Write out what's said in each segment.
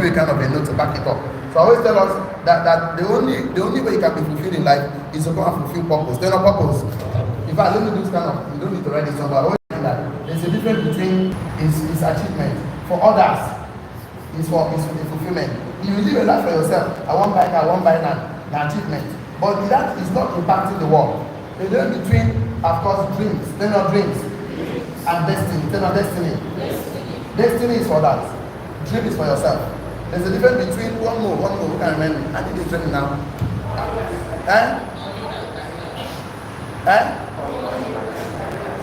give you kind of a note to back it up. So I always tell us that the only way you can be fulfilled in life is to come and fulfill purpose. Then a purpose. In fact, let me do this kind of, you don't need to write this down, but I always say that there's a difference between his achievement. For others, it's for fulfillment. You live a life for yourself. I want buy car, I want buy land, the achievement. But that is not impacting the world. The difference between, of course, dreams, then your dreams, and destiny. Then your destiny. Destiny is for that. Dream is for yourself. There's a difference between one more, who can remember me. I need this training now.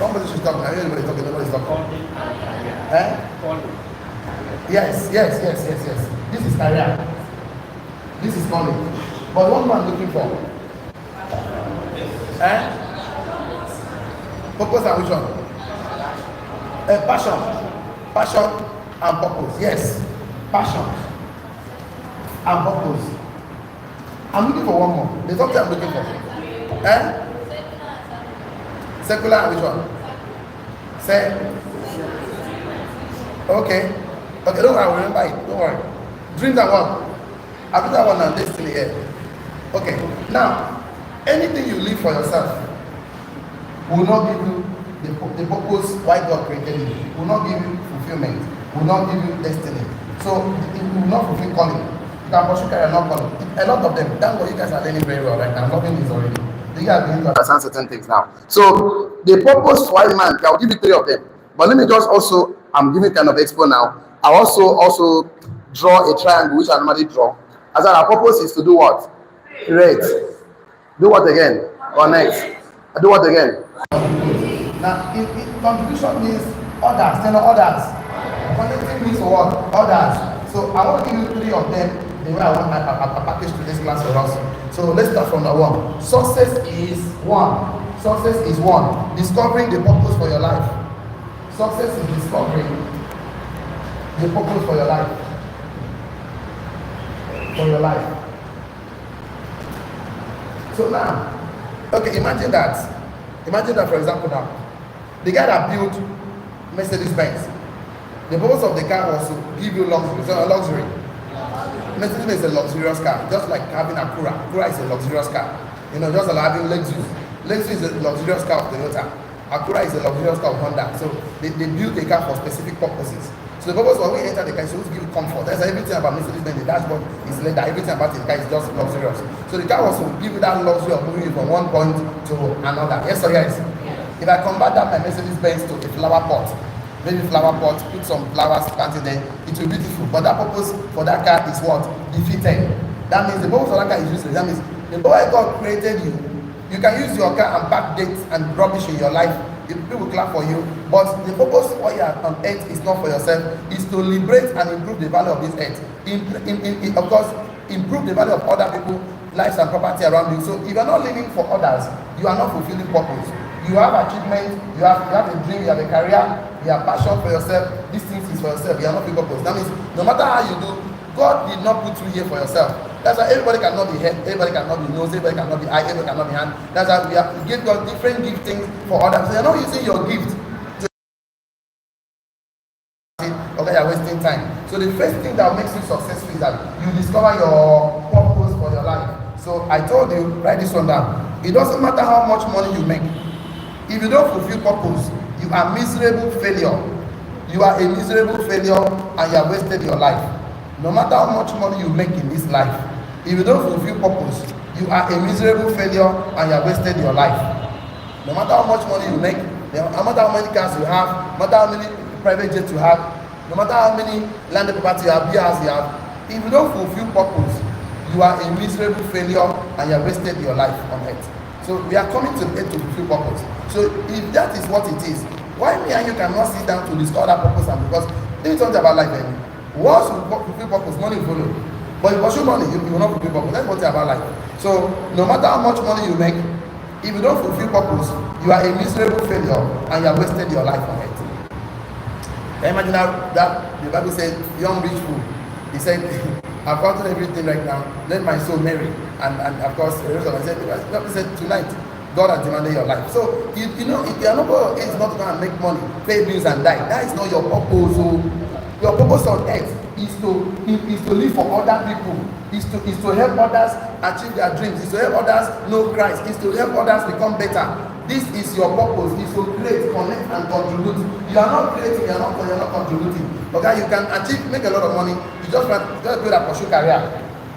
One person should talk. I hear everybody talking, nobody's talking. Yes. This is career. This is calling. But what man looking for? Purpose and which one? Passion and purpose. Yes. Passion and purpose. I'm looking for one more. There's something I'm looking for. Secular and which one? Say. Okay, don't worry, remember it. Don't worry. Dreams are one. I've got that one and destiny here. Okay, now, anything you live for yourself will not give you the purpose why God created you. Will not give you fulfillment. Will not give you destiny. So, it will not fulfill calling. You can pursue career, not calling. A lot of them, thank God you guys are learning very well right now. I'm loving this already. You guys are beginning to understand certain things now. So, the purpose for a man, I'll give you 3 of them. But let me just also, I'm giving kind of expo now. I also draw a triangle, which I normally draw. As our purpose is to do what? Create. Do what again? Connect. Do what again? Now, contribution means others, others. Connecting means what? Others. So I want to give you 3 of them. The way I want a package to this class for us. So let's start from the 1. Success is 1. Success is 1. Discovering the purpose for your life. Success is discovering the purpose for your life. For your life. So now, okay, imagine that, for example, now, the guy that built Mercedes-Benz, the purpose of the car was to give you luxury. Mercedes is a luxurious car, just like having a Acura. Acura is a luxurious car. Just like having Lexus. Lexus is a luxurious car of Toyota. Acura is a luxurious car of Honda. So they build a car for specific purposes. So the purpose when we enter the car is to give you comfort. That's everything about Mercedes-Benz. The dashboard is leather. Everything about the car is just luxurious. So the car was to give you that luxury of moving you from one point to another. Yes or yes? If I convert that my Mercedes-Benz to a flower pot, maybe flower pot, put some flowers planted there, it will be beautiful. But that purpose for that car is what? Defeated. That means the purpose for that car is useless. That means the way God created you, you can use your car and backdate and rubbish in your life. People will clap for you. But the purpose for you on earth is not for yourself. It's to liberate and improve the value of this earth. Of course, improve the value of other people's lives and property around you. So if you're not living for others, you are not fulfilling purpose. You have achievement, you have a dream, you have a career, you have passion for yourself. These things is for yourself. You are not fulfilling purpose. That means no matter how you do, God did not put you here for yourself. That's why everybody cannot be head, everybody cannot be nose, everybody cannot be eye, everybody cannot be hand. That's why we have to give God different giftings for others. So you're not using your gift to okay, you're wasting time. So the first thing that makes you successful is that you discover your purpose for your life. So I told you, write this one down. It doesn't matter how much money you make. If you don't fulfill purpose, you are miserable failure. You are a miserable failure and you have wasted your life. No matter how much money you make in this life, if you don't fulfill purpose, you are a miserable failure and you have wasted your life. No matter how much money you make, no matter how many cars you have, no matter how many private jets you have, no matter how many landed property you have, BRs you have, if you don't fulfill purpose, you are a miserable failure and you have wasted your life on earth. So we are coming to the earth to fulfill purpose. So if that is what it is, why me and you cannot sit down to discover that purpose? And because let me talk about life, baby. Once you fulfill purpose, money will follow. But if you pursue money, you will not fulfill purpose. That's what it's about life. So no matter how much money you make, if you don't fulfill purpose, you are a miserable failure and you have wasted your life on it. Imagine that the Bible said, young rich fool. He said, I've gotten everything right now. Let my soul marry. And of course, the rest of us said, tonight, God has demanded your life. So, if you are not it's not going to make money, pay bills and die. That is not your purpose. So, your purpose on earth is to live for other people, is to help others achieve their dreams, is to help others know Christ, is to help others become better. This is your purpose, is to create, connect, and contribute. You are not creating, you are not contributing. Okay, you can make a lot of money. You just build a pursue career.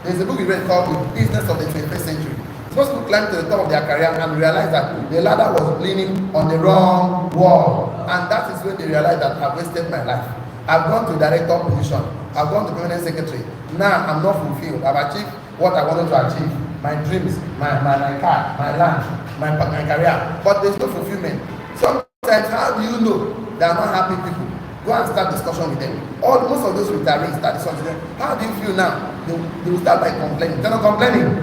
There's a book we read called The Business of the 21st Century. Most people climb to the top of their career and realize that the ladder was leaning on the wrong wall. And that is when they realize that I've wasted my life. I've gone to director position. I've gone to permanent secretary. Now I'm not fulfilled. I've achieved what I wanted to achieve. My dreams, my car, my land, my career. But there's no fulfillment. Sometimes, how do you know they are not happy people? Go and start discussion with them. Most of those retirees start discussion with them. How do you feel now? They will start by complaining. They're not complaining.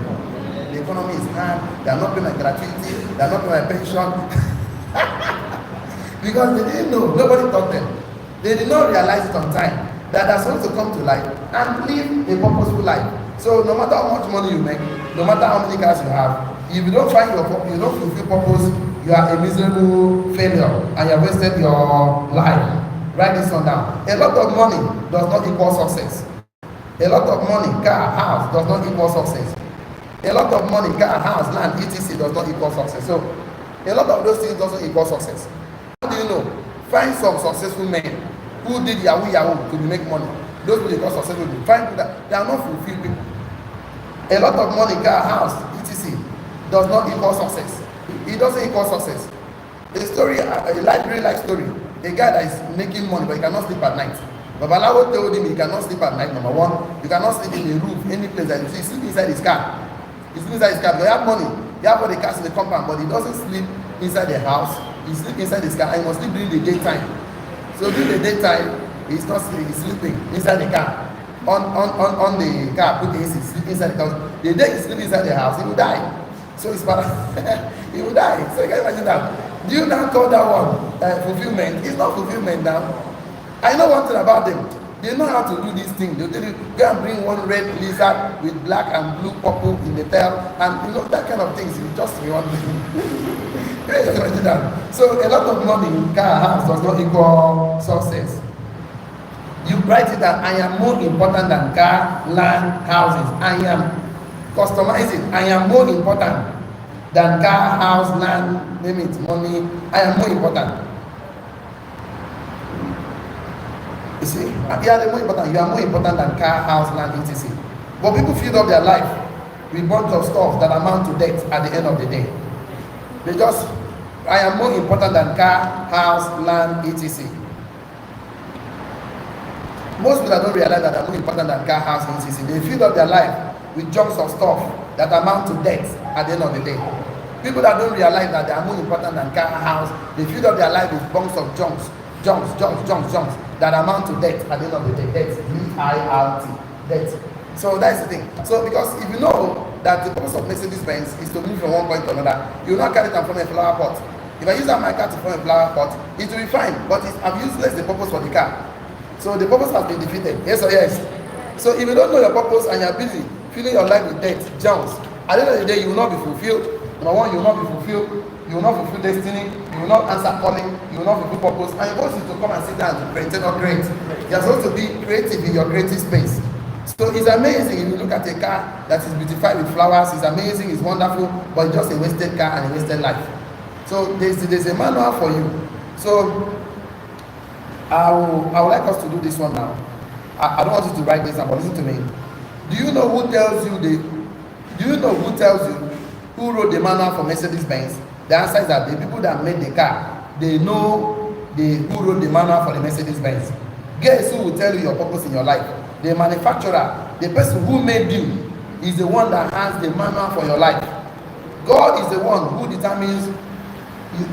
The economy is hard. They are not paying my gratuity. They are not paying my pension. Because they didn't know. Nobody taught them. They did not realize it on time that they're supposed to come to life and live a purposeful life. So no matter how much money you make, no matter how many cars you have, if you don't find your purpose, you don't fulfill purpose, you are a miserable failure and you have wasted your life. Write this one down. A lot of money does not equal success. A lot of money, car, house does not equal success. A lot of money, car, house, land, etc. does not equal success. So a lot of those things doesn't equal success. How do you know? Find some successful men who did Yahoo to make money. Those people are successful. Find people that they are not fulfilled people. A lot of money, car, house, etc. does not equal success. It doesn't equal success. A story, a real life story. A guy that is making money but he cannot sleep at night. Babalawo told him he cannot sleep at night. Number one, you cannot sleep in a roof, any place that you see. He sleep inside his car. He sleep inside his car. But he have money. He have all the cars in the compound, but he doesn't sleep inside the house. He sleep inside his car. And he must sleep during the daytime. So during the daytime, he's not sleeping. He's sleeping inside the car. On the car, put the AC, sleep inside the house. The day he sleep inside the house, he will die. So it's bad. He will die. So you can imagine that. Do you now call that one fulfillment? It's not fulfillment now. I know one thing about them. They know how to do this thing. They'll tell you, go and bring one red lizard with black and blue purple in the tail, and you know that kind of things. You just want to do that. So a lot of money, car, house does not equal success. You write it that I am more important than car, land, houses. I am customizing. I am more important than car, house, land, name it, money. I am more important. You see, more important. You are more important than car, house, land, etc. But people fill up their life with bunch of stuff that amount to death at the end of the day. They just, I am more important than car, house, land, etc. Most people don't realize that they are more important than car, house, etc. They fill up their life with chunks of stuff that amount to death at the end of the day. People that don't realize that they are more important than car, house, they fill up their life with bunks of junks that amount to death at the end of the day. Death, D-I-R-T, death. So that's the thing. So because if you know that the purpose of Mercedes-Benz is to move from one point to another, you will not carry it from a flower pot. If I use my car to form a flower pot, it will be fine, but I'm useless the purpose for the car. So the purpose has been defeated. Yes or yes? So if you don't know your purpose and you're busy filling your life with death, junks, at the end of the day, you will not be fulfilled. Number one, you will not be fulfilled. You will not fulfill destiny. You will not answer calling. You will not fulfill purpose. And you're supposed to come and sit down to create or create. You're supposed to be creative in your creative space. So it's amazing if you look at a car that is beautified with flowers. It's amazing. It's wonderful. But it's just a wasted car and a wasted life. So there's a manual for you. So I would like us to do this one now. I don't want you to write this down, but listen to me. Do you know who tells you who wrote the manual for Mercedes-Benz? The answer is that the people that made the car, they know who wrote the manual for the Mercedes-Benz. Guess who will tell you your purpose in your life? The manufacturer, the person who made you, is the one that has the manual for your life. God is the one who determines you,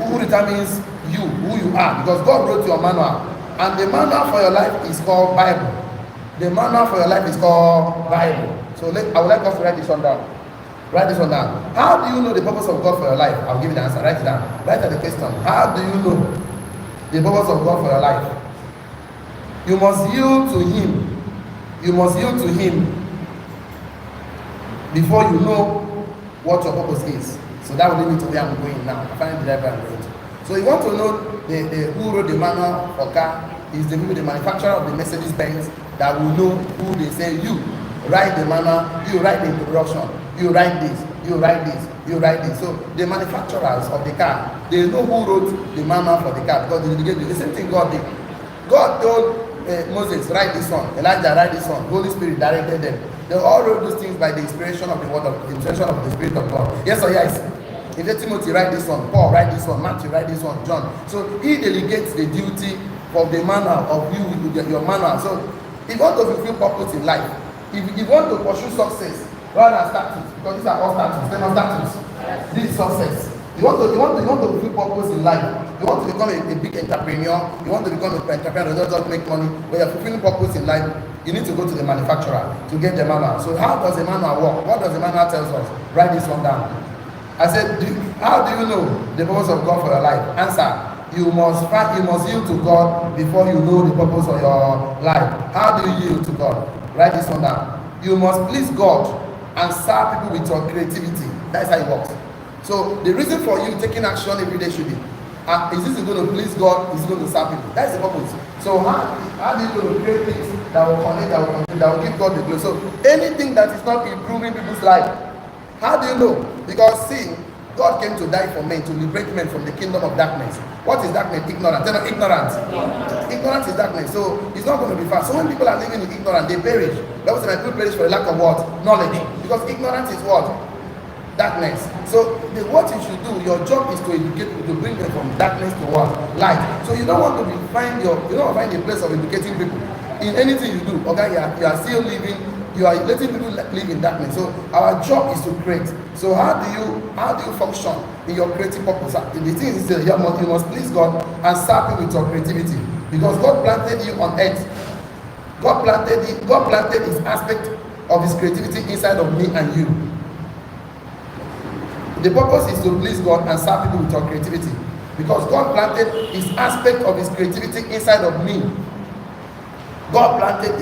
who you are, because God wrote your manual. And the manual for your life is called Bible. The manual for your life is called Bible. So I would like us to write this one down. Write this one down. How do you know the purpose of God for your life? I'll give you the answer. Write it down. Write at the question. How do you know the purpose of God for your life? You must yield to Him. You must yield to Him before you know what your purpose is. So that will lead me to where I'm going now. I find the driver I'm going to. So you want to know who wrote the manual for car is the manufacturer of the Mercedes-Benz, that will know who they say, you write the manual, you write the introduction, you write this, you write this, you write this. So the manufacturers of the car, they know who wrote the manual for the car because they gave you the same thing God did. God told Moses, write this one, Elijah, write this one, Holy Spirit directed them. They all wrote those things by the inspiration of the word of the inspiration of the Spirit of God. Yes or yes? If Timothy write this one, Paul write this one, Matthew write this one, John. So he delegates the duty of the manual of you, your manual. So if you want to fulfill purpose in life, if you want to pursue success rather than status, because these are all status, they're not status. This is success. You want to fulfill purpose in life. You want to become a big entrepreneur. You want to become an entrepreneur that doesn't make money. When you're fulfilling purpose in life, you need to go to the manufacturer to get the manual. So how does the manual work? What does the manual tell us? Write this one down. I said, how do you know the purpose of God for your life? Answer. You must yield to God before you know the purpose of your life. How do you yield to God? Write this one down. You must please God and serve people with your creativity. That's how it works. So the reason for you taking action every day should be, is this going to please God? Is it going to serve people? That's the purpose. So how do you going to create things that will connect, that will give God the glory? So anything that is not improving people's life, how do you know? Because see, God came to die for men, to liberate men from the kingdom of darkness. What is darkness? Ignorance. Tell them ignorance. Ignorance is darkness. So it's not going to be fast. So when people are living in ignorance, they perish. That was my people perish for the lack of what? Knowledge. Because ignorance is what? Darkness. So what you should do, your job is to educate people, to bring them from darkness to what? Light. So you don't want to find a place of educating people. In anything you do, okay, you are still living, you are letting people live in darkness. So our job is to create. So how do you function in your creative purpose? The thing is that you must please God and serve Him with your creativity. Because God planted you on earth. God planted His aspect of His creativity inside of me and you. The purpose is to please God and serve people with your creativity. Because God planted His aspect of His creativity inside of me. God planted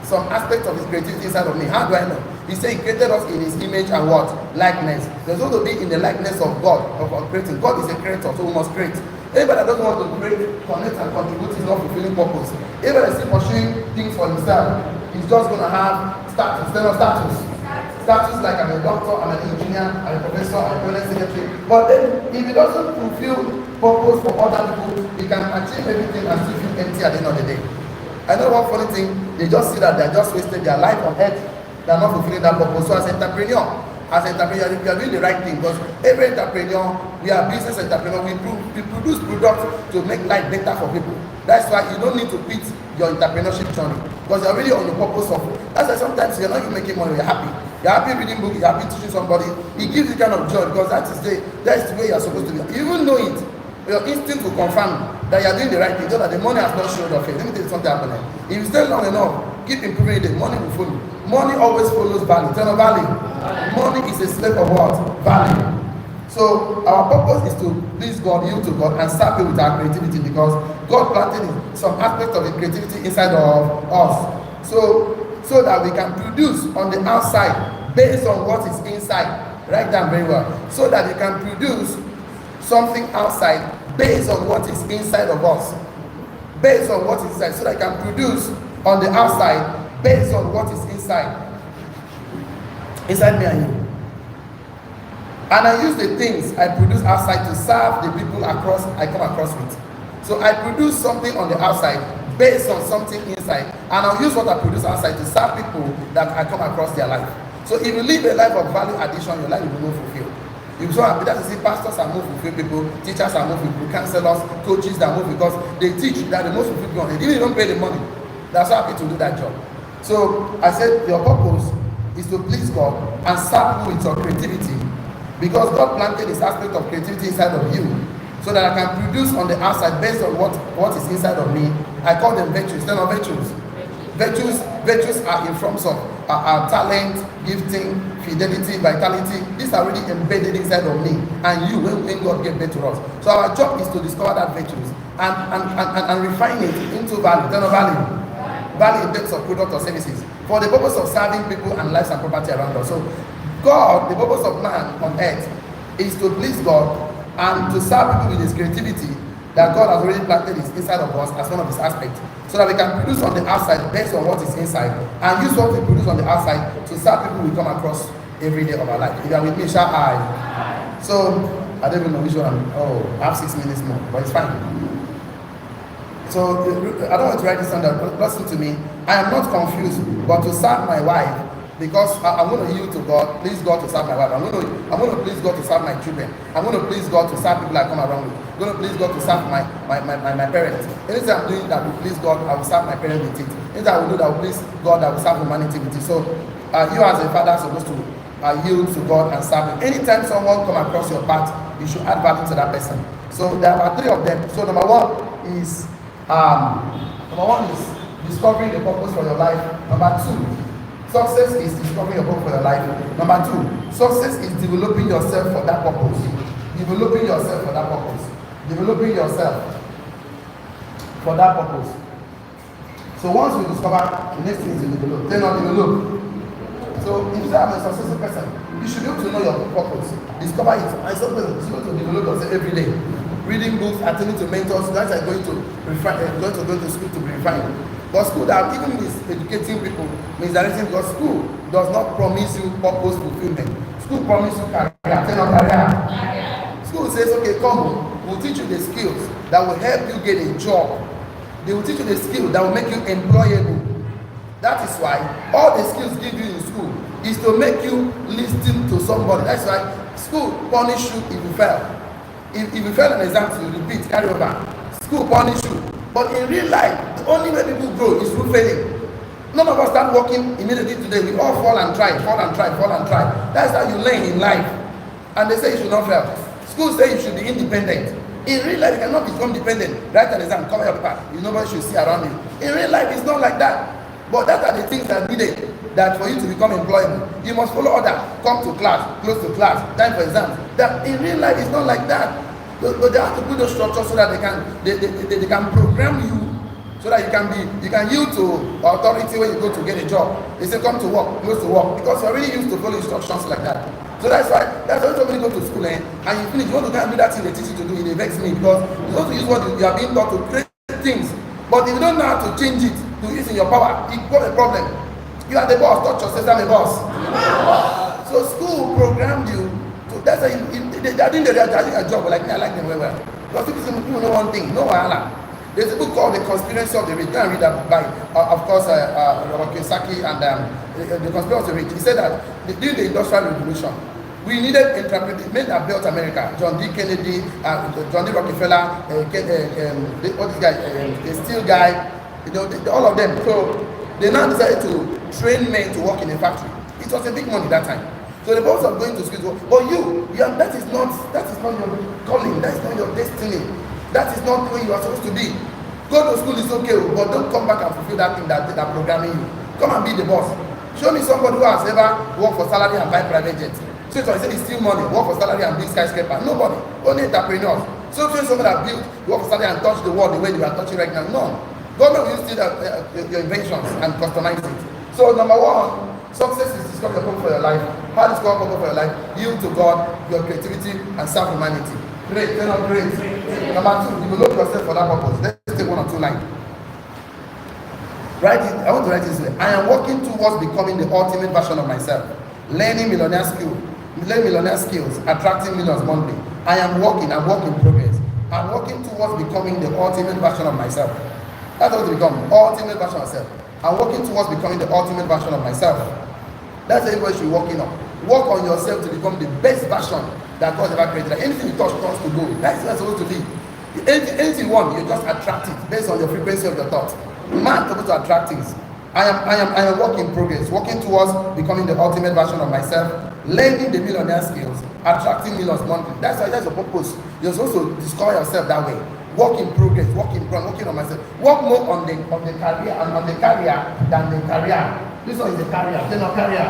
some aspect of His creativity inside of me. How do I know? He said He created us in His image and what? Likeness. There's going to be in the likeness of God, of our creating. God is a creator, so we must create. Anybody that doesn't want to create, connect and contribute is not fulfilling purpose. Anybody that's still pursuing things for himself, he's just going to have status. They're not status. Status like I'm a doctor, I'm an engineer, I'm a professor, I'm a permanent secretary. But then, if he doesn't fulfill purpose for other people, he can achieve everything and still feel empty at the end of the day. I know one funny thing, they just see that they're just wasting their life on earth. They're not fulfilling that purpose. So as an entrepreneur, you are doing the right thing, because every entrepreneur, we are business entrepreneur, we produce products to make life better for people. That's why you don't need to quit your entrepreneurship journey, because you're really on the purpose of it. That's why sometimes you're not even making money, you're happy. You're happy reading books, you're happy teaching somebody. It gives you kind of joy, because that's the way you're supposed to be. You even know it. Your instinct will confirm that you're doing the right thing, so that the money has not showed up here. Let me tell you something happening. If you stay long enough, keep improving it, money will follow. Money always follows value. Tell them value. Money is a slave of what? Value. So our purpose is to please God, yield to God, and serve Him with our creativity, because God planted some aspect of the creativity inside of us. So that we can produce on the outside based on what is inside. Write down very well. So that we can produce something outside based on what is inside of us. Based on what is inside. So that I can produce on the outside based on what is inside. Inside me and you. And I use the things I produce outside to serve the people I come across with. So I produce something on the outside based on something inside, and I'll use what I produce outside to serve people that I come across their life. So if you live a life of value addition, your life will be more fulfilled. You'll be so happy that you see pastors are more fulfilled people, teachers are more fulfilled, counselors, coaches that are more, because they teach that the most fulfilled people, even if you don't pay the money, they're so happy to do that job. So I said your purpose is to please God and serve you with your creativity, because God planted this aspect of creativity inside of you, so that I can produce on the outside based on what is inside of me. I call them virtues. They're not virtues. Virtues are in forms of our talent, gifting, fidelity, vitality. These are already embedded inside of me and you when God gave birth to us. So our job is to discover that virtues and refine it into value. They're not value. Value in terms of product or services, for the purpose of serving people and lives and property around us. So God, the purpose of man on earth is to please God and to serve people with His creativity that God has already planted inside of us as one of His aspects. so that we can produce on the outside based on what is inside, and use what we produce on the outside to serve people we come across every day of our life. If you are with me, shout I. So I don't even know which one. I have 6 minutes more, but it's fine. So I don't want to write this down. Listen to me. I am not confused, but to serve my wife, because I'm going to yield to God, please God to serve my wife. I'm going to please God to serve my children. I'm going to please God to serve people I come around with. I'm going to please God to serve my parents. Anything I'm doing that will please God, I will serve my parents with it. Anything I will do that will please God, I will serve humanity with it. So you as a father are supposed to yield to God and serve him. Anytime someone come across your path, you should add value to that person. So there are 3 of them. So number one is discovering the purpose for your life. Number 2, success is discovering your purpose for your life. Number 2, success is developing yourself for that purpose. Developing yourself for that purpose. Developing yourself for that purpose. So once you discover, the next thing is to develop. Then on develop. So if you say I'm a successful person, you should be able to know your purpose, discover it, and something you should develop yourself every day. Reading books, attending to mentors, that's like going to go to school to be refined. But school that even is educating people, misdirecting, because school does not promise you purpose fulfillment. School promises you career, career. School says, okay, come, we'll teach you the skills that will help you get a job. They will teach you the skills that will make you employable. That is why all the skills give you in school is to make you listen to somebody. That's why school punish you if you fail. If you fail an exam, you repeat, carry over. School punish you. But in real life, the only way people grow is through failing. None of us start working immediately today. We all fall and try. That's how you learn in life. And they say you should not fail. School say you should be independent. In real life, you cannot become dependent. Write an exam, cover your paper. Nobody should see around you. In real life, it's not like that. But that are the things that needed, that for you to become employable. You must follow order. Come to class, close to class, time for exams. That in real life, it's not like that. But they have to put those structures so that they can program you, so that you can yield to authority when you go to get a job. They say come to work, close to work, because you're already used to follow instructions like that. So that's why somebody go to school and you finish, you want to go and do that thing they teach you to do, it vex me, because you want to use what you are being taught to create things. But if you don't know how to change it to use in your power, it becomes a problem. You are the boss, not your sister, I'm a boss. So school programmed you. So that's why I think they're doing a job, like me, I like them very well. Because people know one thing, no wahala. There's a book called The Conspiracy of the Rich. Go and read that book by, of course, Robert Kiyosaki, and The Conspiracy of the Rich. He said that during the Industrial Revolution, we needed entrepreneurs, men that built America. John D. Kennedy, John D. Rockefeller, what this guy, the steel guy, all of them. So they now decided to train men to work in a factory. It was a big money that time. So the boss of going to school, but that is not your calling. That is not your destiny. That is not where you are supposed to be. Go to school is okay, but don't come back and fulfill that thing that programming you. Come and be the boss. Show me somebody who has ever worked for salary and buy private jets. So I said it's still money, work for salary and big skyscraper. Nobody, only entrepreneurs. So show somebody that built, work for salary and touch the world the way you are touching right now. No. Government will still your inventions and customize it. So number one, success is discover your purpose for your life. How to discover purpose for your life? Yield to God, your creativity, and serve humanity. Great, turn on great. Number two, develop yourself for that purpose. Let's take 1 or 2 lines. Write it. I want to write this way. I am working towards becoming the ultimate version of myself. Learning millionaire skills, attracting millions monthly. I'm work in progress. I'm working towards becoming the ultimate version of myself. That's what to become, ultimate version of myself. I'm working towards becoming the ultimate version of myself. That's everybody should be working on. Work on yourself to become the best version that God ever created. Like anything you touch turns to gold. That's what it's supposed to be. Anything you want, you just attract it based on the frequency of your thoughts. Man is supposed to attract things. I am work in progress, working towards becoming the ultimate version of myself, learning the millionaire skills, attracting millions monthly. That's your purpose. You're supposed to discover yourself that way. Work in progress, working on myself. Work more on the career and on the career than the career. This one is the career. They're not career.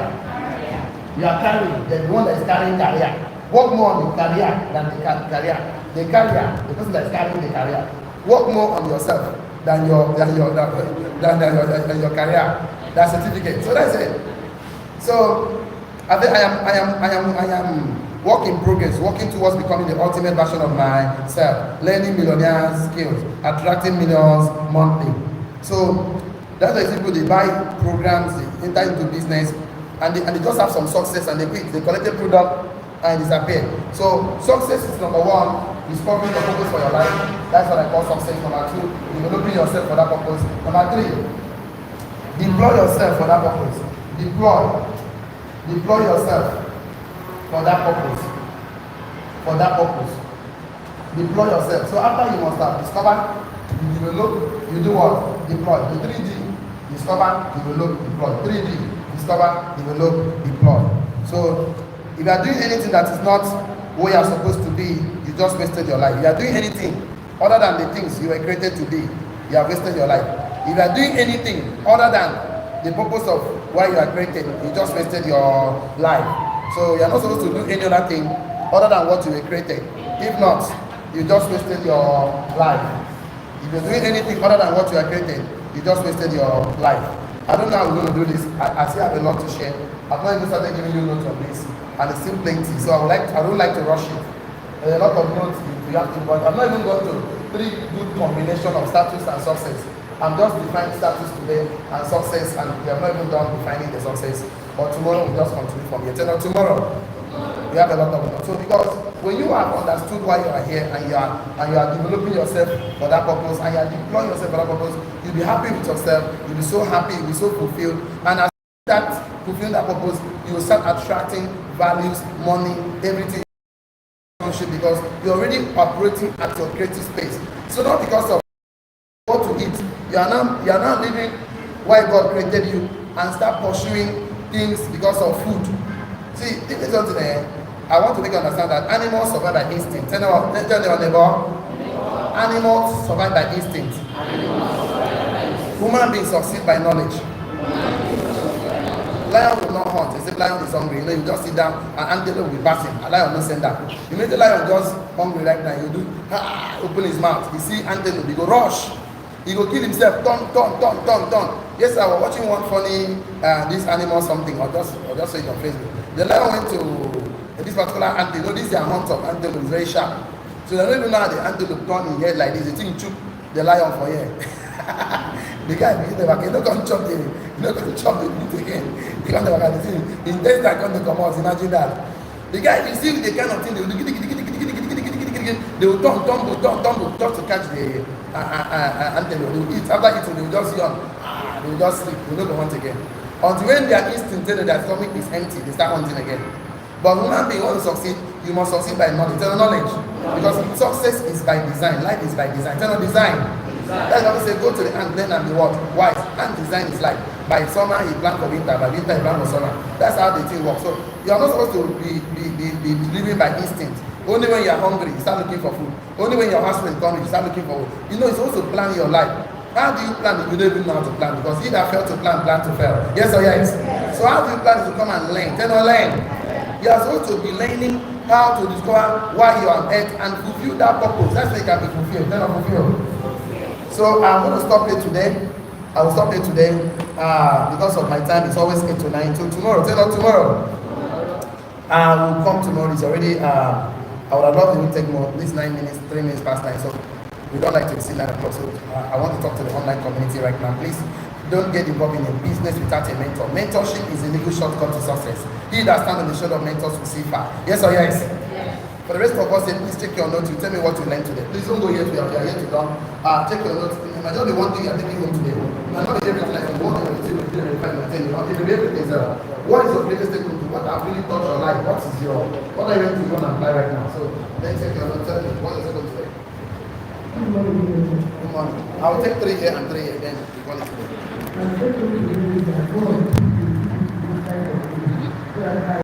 You are carrying. The one that is carrying career. Work more on the career than the career. The career, the person that is carrying the career. Work more on yourself than your career, that certificate. So that's it. So I think I am work in progress, working towards becoming the ultimate version of myself, learning millionaire skills, attracting millions monthly. So that's why people they buy programs, they enter into business, and they just have some success and they quit. They collect a product and disappear. So success is number one, discovering the purpose for your life. That's what I call success. Number two, developing yourself for that purpose. Number three, deploy yourself for that purpose. Deploy yourself for that purpose. For that purpose. Deploy yourself. So after you must have discovered, you develop, you do what? Deploy. The 3D, discover, develop, deploy. 3D, discover, develop, deploy. So if you are doing anything that is not where you are supposed to be, you just wasted your life. If you are doing anything other than the things you were created to be, you have wasted your life. If you are doing anything other than the purpose of why you are created, you just wasted your life. So you are not supposed to do any other thing other than what you were created. If not, you just wasted your life. If you're doing anything other than what you are created, you just wasted your life. I don't know how we're going to do this. I still have a lot to share. I've not even started giving you notes on this, and it's still plenty. So I don't like to rush it. There's a lot of notes you have to, but I'm not even going to 3 good combination of status and success. I'm just defining status today and success, and we have not even done defining the success. But tomorrow we just continue from here. Till tomorrow, we have a lot of notes. So because when you have understood why you are here and you are developing yourself for that purpose and you are deploying yourself for that purpose, you'll be happy with yourself. You'll be so happy. You'll be so fulfilled. And as that fulfilling that purpose, you will start attracting values, money, everything. Because you're already operating at your creative space. So not because of what to eat, you are now living why God created you and start pursuing things because of food. See, this is something I want to make you understand that animals survive by instinct. Tell your neighbor. Animals survive by instinct. Human beings succeed by knowledge. Lion will not hunt. They say lion is hungry. You know, you just sit down and antelope will be passing. A lion will not send that. You make the lion just hungry right now. You do open his mouth. You see antelope. He go rush. He go kill himself. Turn. Yes, I was watching one funny this animal something or just say it on Facebook. The lion went to this particular antelope. You know, this is a hunt of antelope. It's very sharp. So they don't even know how the antelope turn in head like this. The thing chook the lion for here. The guy begin to back. He don't come chop the meat again. He can't never get the thing. In days that come to come out, imagine that. The guy, you see the kind of thing they will do, they will tumble, just to catch the antelope. They will eat. After eating, they will just yawn. They will just sleep. They will not go hunt again. Until when their instinct tell them that stomach is empty, they start hunting again. But human being want to succeed, you must succeed by knowledge. Tell knowledge. Because success is by design. Life is by design. Tell design. That's why we say go to the ant, learn and be what? Wise. Ant design is like by summer he plant for winter, by winter he plant for summer. That's how the thing works. So you are not supposed to be living by instinct. Only when you are hungry, you start looking for food. Only when your husband comes, you start looking for food. You know, you're supposed to plan your life. How do you plan if you don't even know how to plan? Because he that fail to plan to fail. Yes or yes? So how do you plan to come and learn? Tell or learn. You are supposed to be learning how to discover why you are on earth and fulfill that purpose. That's why you can be fulfilled. Tell or fulfilled. So I'm going to stop here today. I will stop here today because of my time. It's always 8 to 9. So tomorrow, tomorrow. We'll come tomorrow. It's already, I would have loved to take more. This 9 minutes, 3 minutes past 9. So we don't like to see 9 o'clock. So I want to talk to the online community right now. Please don't get involved in a business without a mentor. Mentorship is a legal shortcut to success. He that stands on the shoulder of mentors will see far. Yes or yes? For the rest of us, please take your notes. You tell me what you learned today. Please don't go here to you are here to done. Take your notes. It might not be one thing you are taking home today. It might not be everything like you want to do. It will be everything. What is your greatest takeaway to what I've really touched your life? What are you going to go and apply right now? So then take your notes. Tell me what is it going to say? Good morning. I will take 3 here and 3 here. Then we call it today.